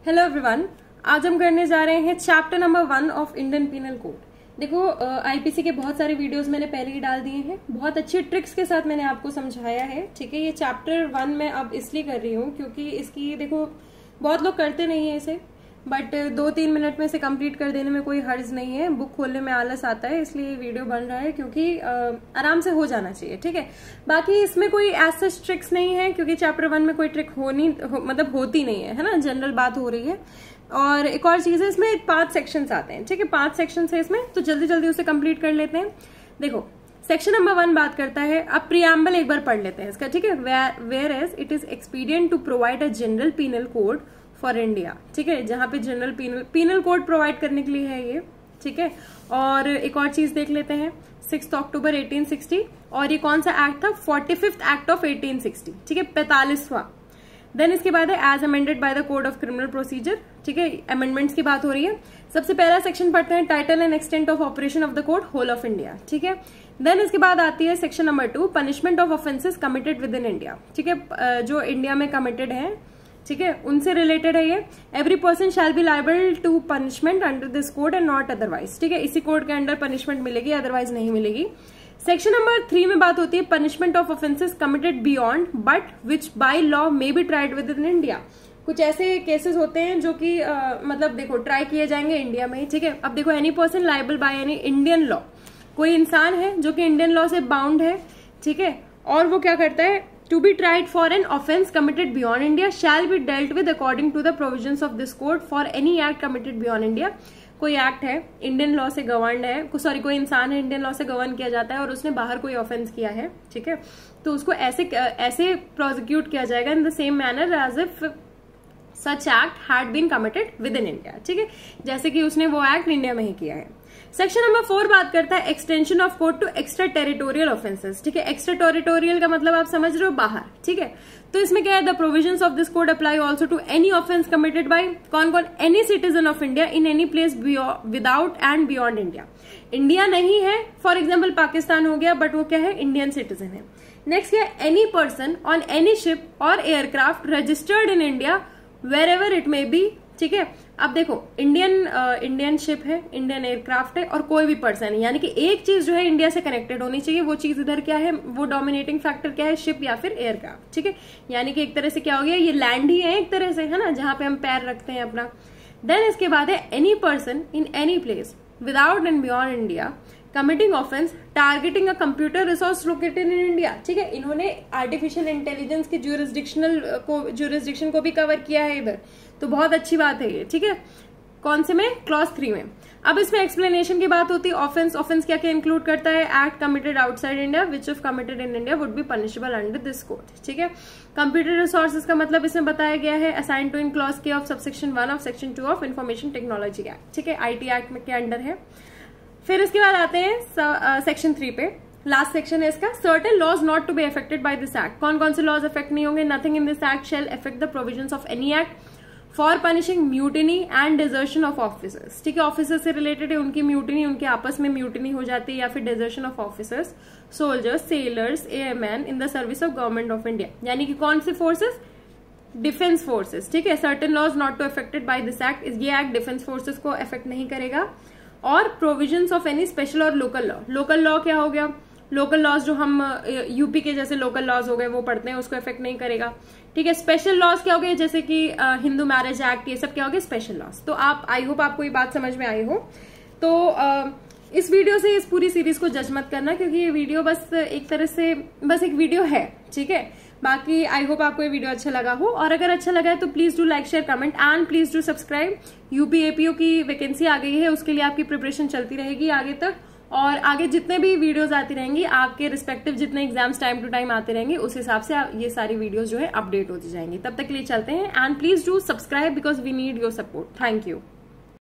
Hello everyone, आज हम करने जा रहे हैं chapter number 1 of Indian penal code. देखो आईपीसी के बहुत सारे वीडियोस मैंने पहले ही डाल दिए हैं, बहुत अच्छी ट्रिक्स के साथ मैंने आपको समझाया है। ठीक है, ये चैप्टर 1 मैं अब इसलिए कर रही हूँ क्योंकि इसकी देखो बहुत लोग करते नहीं है इसे, बट 2-3 मिनट में इसे कंप्लीट कर देने में कोई हर्ज नहीं है। बुक खोलने में आलस आता है, इसलिए ये वीडियो बन रहा है क्योंकि आराम से हो जाना चाहिए। ठीक है, बाकी इसमें कोई ऐसा ट्रिक्स नहीं है क्योंकि चैप्टर 1 में कोई ट्रिक मतलब होती नहीं है ना, जनरल बात हो रही है। और एक और चीज है, इसमें 5 सेक्शंस आते हैं। ठीक है, 5 सेक्शंस है इसमें, तो जल्दी जल्दी उसे कंप्लीट कर लेते हैं। देखो सेक्शन नंबर 1 बात करता है, अब प्रियम्बल एक बार पढ़ लेते हैं इसका। ठीक है, whereas it is expedient to provide a general penal code for India. ठीक है, जहां पे जनरल पीनल कोड प्रोवाइड करने के लिए है ये। ठीक है, और एक और चीज देख लेते हैं, 6 अक्टूबर 1860, और ये कौन सा एक्ट था? 45th act of 1860। ठीक है, 45वां। देन इसके बाद है as amended by the code of criminal procedure. ठीक है, अमेंडमेंट्स की बात हो रही है। सबसे पहला सेक्शन पढ़ते हैं, title and extent of operation of the code whole of India. ठीक है, देन इसके बाद आती है section number 2, punishment of offences committed within India. ठीक है, जो इंडिया में कमिटेड है, ठीक है, उनसे रिलेटेड है ये। Every person shall be liable to punishment under this code and not otherwise. ठीक है, इसी कोड के अंडर पनिशमेंट मिलेगी, अदरवाइज नहीं मिलेगी। सेक्शन नंबर 3 में बात होती है punishment of offences committed beyond but which by law may be tried with in India. कुछ ऐसे केसेस होते हैं जो कि मतलब देखो ट्राई किए जाएंगे इंडिया में ही। ठीक है, अब देखो any person liable by any Indian law, कोई इंसान है जो कि इंडियन लॉ से बाउंड है। ठीक है, और वो क्या करता है, to be tried for an offence committed beyond India shall be dealt with according to the provisions of this code for any act committed beyond India। कोई एक्ट है इंडियन लॉ से गवर्न है, कोई इंसान है इंडियन लॉ से govern किया जाता है और उसने बाहर कोई ऑफेंस किया है। ठीक है, तो उसको ऐसे प्रोसिक्यूट किया जाएगा in the same manner as if such act had been committed within India. ठीक है, जैसे कि उसने वो एक्ट इंडिया में ही किया है। सेक्शन नंबर 4 बात करता है extension of code to extra territorial offences. ठीक है, एक्स्ट्रा टेरिटोरियल का मतलब आप समझ रहे हो, बाहर। ठीक है, तो इसमें क्या है, the provisions of this code apply also to any offence committed by कौन कौन, any citizen of India in any place without and beyond India. India नहीं है, फॉर एग्जाम्पल पाकिस्तान हो गया, बट वो क्या है, इंडियन सिटीजन है। नेक्स्ट क्या है, any person on any ship और aircraft registered in India wherever it may be. ठीक है, अब देखो इंडियन शिप है, इंडियन एयरक्राफ्ट है और कोई भी पर्सन है, यानी कि एक चीज जो है इंडिया से कनेक्टेड होनी चाहिए। वो चीज इधर क्या है, वो डोमिनेटिंग फैक्टर क्या है, शिप या फिर एयरक्राफ्ट। ठीक है, यानी कि एक तरह से क्या हो गया, ये लैंड ही है एक तरह से, है ना, जहां पे हम पैर रखते हैं अपना। देन इसके बाद है any person in any place without and beyond India committing offence targeting a computer resource located in India. ठीक है, इन्होंने आर्टिफिशियल इंटेलिजेंस की ज्यूरिसडिक्शन को भी कवर किया है इधर, तो बहुत अच्छी बात है ये। ठीक है, कौन से में, क्लॉज 3 में। अब इसमें एक्सप्लेनेशन की बात होती है, ऑफेंस क्या क्या इंक्लूड करता है, act committed outside India which if committed in India would be punishable under this code. ठीक है, कंप्यूटर रिसोर्सेज का मतलब इसमें बताया गया है असाइन टू इन क्लॉज के of subsection 1 of section 2 of information technology act. ठीक है, आईटी एक्ट में के अंडर है। फिर इसके बाद आते हैं सेक्शन 3 पे, लास्ट सेक्शन है इसका, certain laws not to be affected by this act. कौन कौन से लॉज अफेक्ट नहीं होंगे, nothing in this act shall affect the provisions of any act for punishing mutiny and desertion of officers. ठीक है, officers से रिलेटेड है, उनकी म्यूटिनी, उनके आपस में म्यूटिनी हो जाती है या फिर desertion of officers, soldiers, sailors, airman in the service of government of India. यानी कि कौन से फोर्सेस, डिफेंस फोर्सेस। ठीक है, certain laws not to affected by this act, ये एक्ट डिफेंस फोर्सेस को अफेक्ट नहीं करेगा। और प्रोविजंस ऑफ एनी स्पेशल और लोकल लॉ। लोकल लॉ क्या हो गया, लोकल लॉज जो हम यूपी के जैसे लोकल लॉज हो गए वो पढ़ते हैं, उसको इफेक्ट नहीं करेगा। ठीक है, स्पेशल लॉज क्या हो गए, जैसे कि हिंदू मैरिज एक्ट, ये सब क्या हो गए, स्पेशल लॉज। तो आप, आई होप आपको ये बात समझ में आई हो। तो इस वीडियो से इस पूरी सीरीज को जज मत करना क्योंकि ये वीडियो बस एक तरह से बस एक वीडियो है। ठीक है, बाकी आई होप आपको ये वीडियो अच्छा लगा हो, और अगर अच्छा लगा है तो please do like, share, comment and please do subscribe. UP APO की वैकेंसी आ गई है, उसके लिए आपकी प्रिपरेशन चलती रहेगी आगे तक, और आगे जितने भी वीडियोस आती रहेंगी, आपके रिस्पेक्टिव जितने एग्जाम्स टाइम टू टाइम आते रहेंगे, उस हिसाब से ये सारी वीडियोस जो है अपडेट होती जाएंगी। तब तक के लिए चलते हैं, and please do subscribe because we need your support. Thank you.